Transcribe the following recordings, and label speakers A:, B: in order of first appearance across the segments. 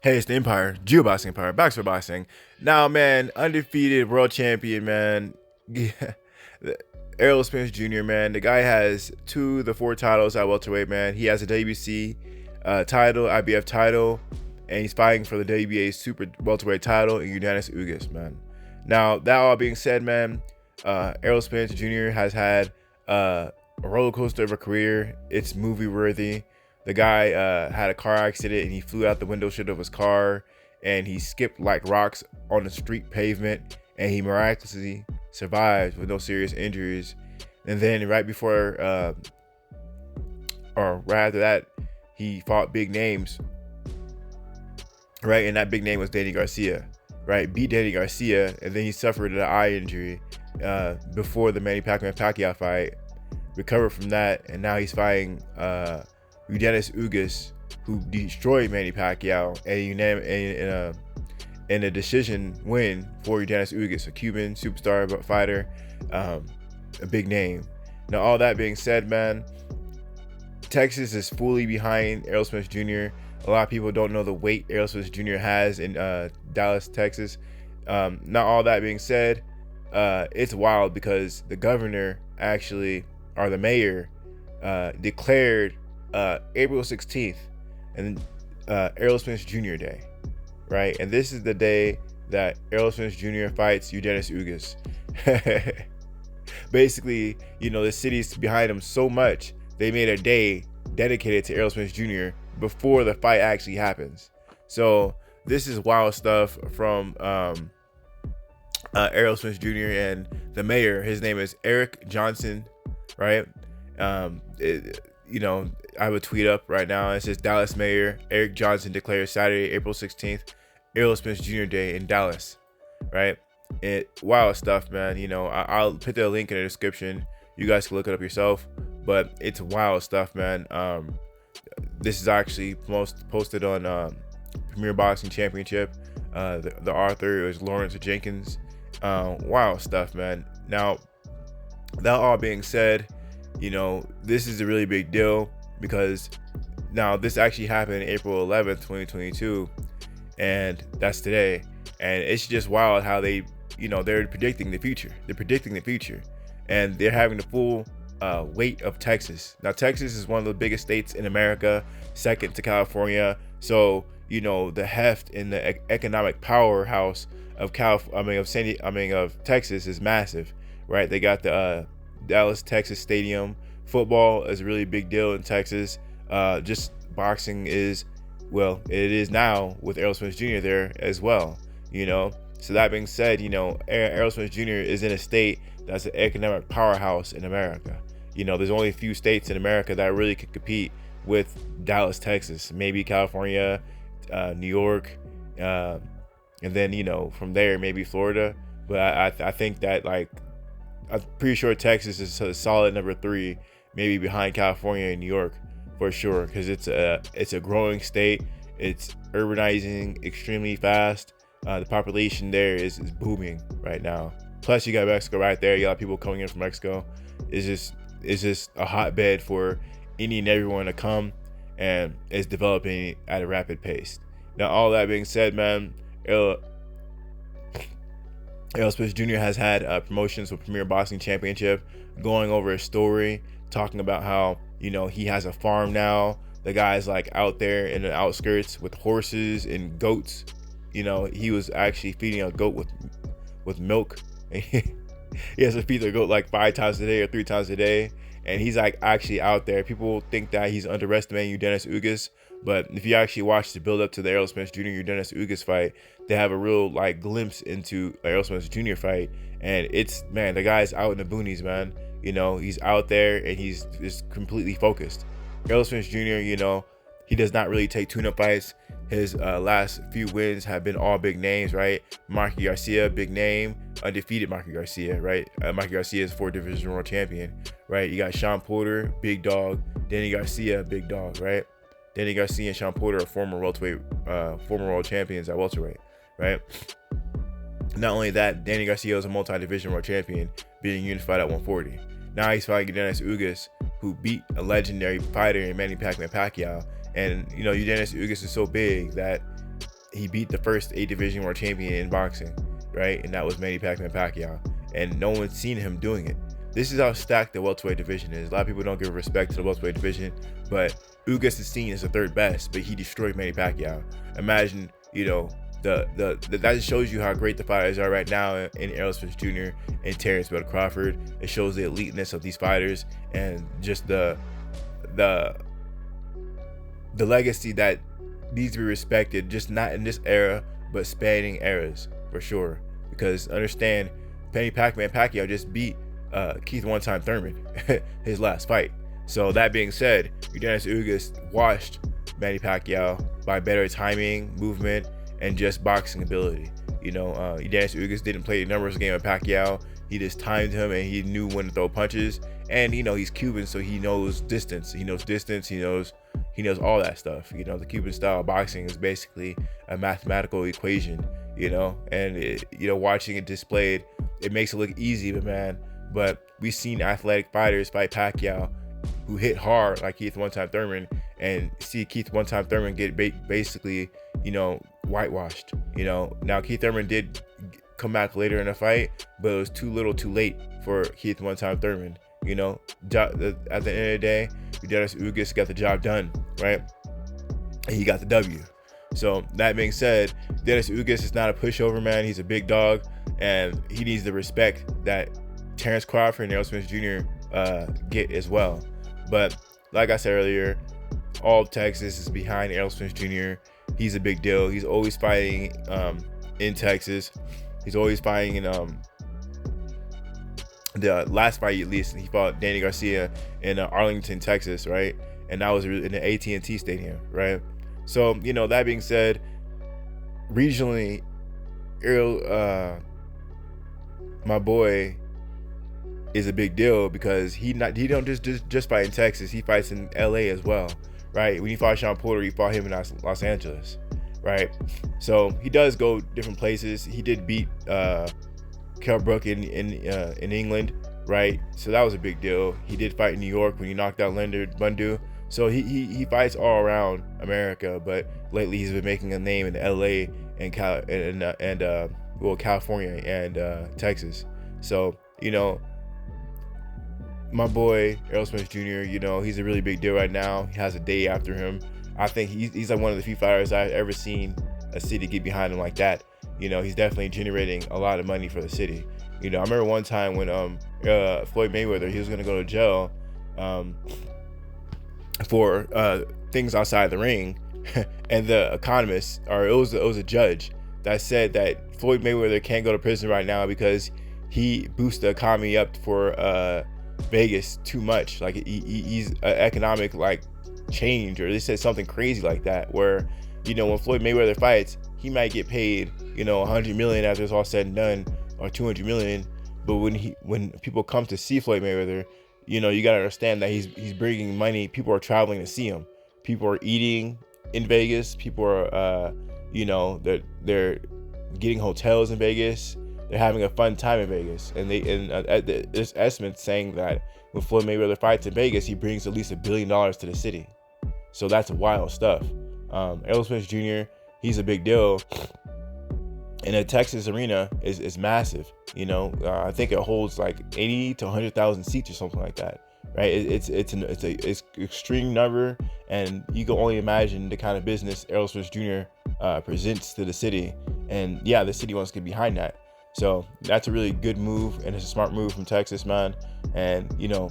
A: Hey, it's the Empire, Geoboxing Empire, Boxer Boxing. Now, man, undefeated world champion, man. Yeah, ERROL Spence Jr., man. The guy has two of the four titles at welterweight, man. He has a WBC title, IBF title, and he's fighting for the WBA super welterweight title in Udanis Ugas, man. Now, that all being said, man, ERROL Spence Jr. has had a roller coaster of a career. It's movie worthy. The guy had a car accident and he flew out the window shade of his car and he skipped like rocks on the street pavement and he miraculously survived with no serious injuries. And then right before, or right after that, he fought big names, right? And that big name was Danny Garcia, right? Beat Danny Garcia, and then he suffered an eye injury before the Manny Pacquiao fight. Recovered from that, and now he's fighting Udanis Ugas, who destroyed Manny Pacquiao in a decision win for Udanis Ugas, a Cuban superstar fighter, a big name. Now, all that being said, man, Texas is fully behind ERROL Spence Jr. A lot of people don't know the weight ERROL Spence Jr. has in Dallas, Texas. Now, all that being said, it's wild because the governor actually, or the mayor, declared April 16th and ERROL Spence Jr. Day, right? And this is the day that ERROL Spence Jr. fights Udanis Ugas. Basically, the city's behind him so much, they made a day dedicated to ERROL Spence Jr. before the fight actually happens. So this is wild stuff from ERROL Spence Jr. and the mayor. His name is Eric Johnson, right? I have a tweet up right now. It says Dallas Mayor Eric Johnson declares Saturday, April 16th, ERROL Spence Jr. Day in Dallas, right? Wild stuff, man. I'll put the link in the description. You guys can look it up yourself, but it's wild stuff, man. This is actually posted on Premier Boxing Championship. The author is Lawrence Jenkins. Wild stuff, man. Now, that all being said, this is a really big deal because now this actually happened April 11th, 2022, and that's today. And it's just wild how they're predicting the future. They're predicting the future, and they're having the full weight of Texas. Now, Texas is one of the biggest states in America, second to California. So, the heft and the economic powerhouse of Texas is massive, right? They got the Dallas, Texas Stadium. Football is a really big deal in Texas. Just boxing is, it is now with ERROL Spence Jr. there as well, So that being said, ERROL Spence Jr. is in a state that's an economic powerhouse in America. There's only a few states in America that really could compete with Dallas, Texas, maybe California, New York, and then, from there, maybe Florida. But I think that, I'm pretty sure Texas is a solid number 3, maybe behind California and New York for sure, because it's a growing state. It's urbanizing extremely fast. The population there is booming right now. Plus, you got Mexico right there. You got people coming in from Mexico. It's just a hotbed for any and everyone to come, and it's developing at a rapid pace. Now, all that being said, man, ERROL Spence Jr. has had promotions with Premier Boxing Championship, going over his story, talking about how, he has a farm now. The guy's out there in the outskirts with horses and goats. He was actually feeding a goat with milk. He has to feed the goat 5 times a day or 3 times a day. And he's actually out there. People think that he's underestimating Udanis Ugas, but if you actually watch the build up to the ERROL Spence Jr. Udanis Ugas fight, they have a real glimpse into ERROL Spence Jr. fight, and it's, man, the guy's out in the boonies, man. He's out there and he's just completely focused. ERROL Spence Jr. He does not really take tune-up fights. His last few wins have been all big names, right? Mikey Garcia, big name, undefeated Mikey Garcia, right? Mikey Garcia is 4-division world champion, right? You got Sean Porter, big dog. Danny Garcia, big dog, right? Danny Garcia and Sean Porter are former world champions at welterweight, right? Not only that, Danny Garcia is a multi-division world champion, being unified at 140. Now he's fighting Udanis Ugas, who beat a legendary fighter in Manny Pacquiao. And Udanis Ugas is so big that he beat the first 8 division world champion in boxing, right? And that was Manny Pacquiao, and no one's seen him doing it. This is how stacked the welterweight division is. A lot of people don't give respect to the welterweight division, but Ugas is seen as the 3rd best, but he destroyed Manny Pacquiao. Imagine, you know, that just shows you how great the fighters are right now in Errol Spence Jr. and Terrence Bud Crawford. It shows the eliteness of these fighters and just the legacy that needs to be respected, just not in this era, but spanning eras for sure. Because understand, Manny Pacquiao just beat Keith one-time Thurman his last fight. So that being said, Yordenis Ugas washed Manny Pacquiao by better timing, movement, and just boxing ability. You know, Yordenis Ugas didn't play the numbers game with Pacquiao. He just timed him, and he knew when to throw punches. And you know, he's Cuban, so he knows distance. He knows distance. He knows all that stuff. You know, the Cuban style of boxing is basically a mathematical equation. You know, and watching it displayed, it makes it look easy, but we've seen athletic fighters fight Pacquiao who hit hard like Keith one-time Thurman, and see Keith one-time Thurman get basically, you know, whitewashed. You know, now Keith Thurman did come back later in the fight, but it was too little too late for Keith one-time Thurman. You know, at the end of the day, Yordenis Ugas got the job done, right? And he got the W. So that being said, Yordenis Ugas is not a pushover, man. He's a big dog, and he needs the respect that Terrence Crawford and Errol Spence Jr. Get as well. But like I said earlier, all of Texas is behind Errol Spence Jr. He's a big deal. He's always fighting in Texas. He's always fighting in the last fight, at least, he fought Danny Garcia in Arlington, Texas, right? And that was in the AT&T Stadium, right? So, you know, that being said, regionally, Errol, my boy, is a big deal because he don't just fight in Texas. He fights in LA as well, right? When he fought Sean Porter, he fought him in Los Angeles, right? So he does go different places. He did beat Kell Brook in England, right? So that was a big deal. He did fight in New York when he knocked out Leonard Bundu. So he fights all around America, but lately he's been making a name in LA and California and Texas. So, you know, my boy Errol Spence Jr., you know, he's a really big deal right now. He has a day after him. I think he's like one of the few fighters I've ever seen a city get behind him like that. You know, he's definitely generating a lot of money for the city. You know, I remember one time when Floyd Mayweather, he was gonna go to jail for things outside the ring, and the economist, or it was a judge that said that Floyd Mayweather can't go to prison right now because he boosted the economy up for Vegas too much. Like he's an economic like change, or they said something crazy like that, where, you know, when Floyd Mayweather fights, he might get paid, you know, 100 million after it's all said and done, or 200 million. But when people come to see Floyd Mayweather, you know, you got to understand that he's bringing money. People are traveling to see him. People are eating in Vegas. People are, you know, they're getting hotels in Vegas. They're having a fun time in Vegas. And this estimate saying that when Floyd Mayweather fights in Vegas, he brings at least $1 billion to the city. So that's wild stuff. Errol Spence Jr., he's a big deal. And the Texas arena is massive. You know, I think it holds like 80 to 100,000 seats or something like that, right? It's an extreme number, and you can only imagine the kind of business Errol Spence Jr. Presents to the city. And yeah, the city wants to get behind that. So that's a really good move, and it's a smart move from Texas, man. And, you know,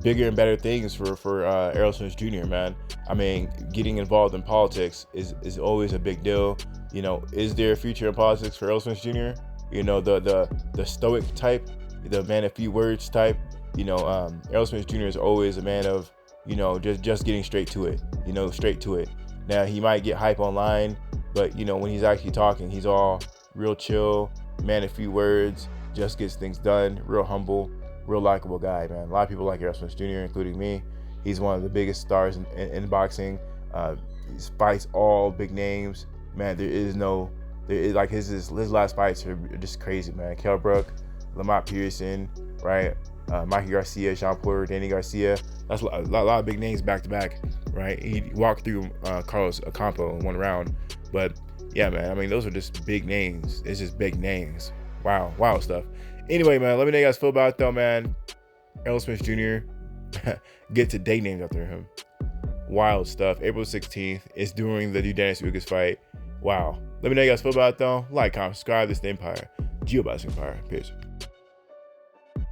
A: bigger and better things for Errol Spence Jr., man. I mean, getting involved in politics is always a big deal. You know, is there a future in politics for Errol Spence Jr.? You know, the stoic type, the man of few words type. You know, Errol Spence Jr. is always a man of, you know, just getting straight to it. You know, straight to it. Now, he might get hype online, but, you know, when he's actually talking, he's all real chill, man of few words, just gets things done, real humble, real likable guy, man. A lot of people like Errol Spence Jr., including me. He's one of the biggest stars in boxing. He fights all big names. Man, like his last fights are just crazy, man. Kell Brook, Lamont Pearson, right? Mikey Garcia, Sean Porter, Danny Garcia. That's a lot of big names back to back, right? He walked through Carlos Ocampo in one round. But yeah, man, I mean, those are just big names. It's just big names. Wow, wild stuff. Anyway, man, let me know how you guys feel about it, though, man. Errol Spence Jr. gets a day named after him. Wild stuff. April 16th is during the new Dennis Lucas fight. Wow. Let me know how you guys feel about it, though. Like, comment, subscribe. This is the Empire. Geoboxing Empire. Peace.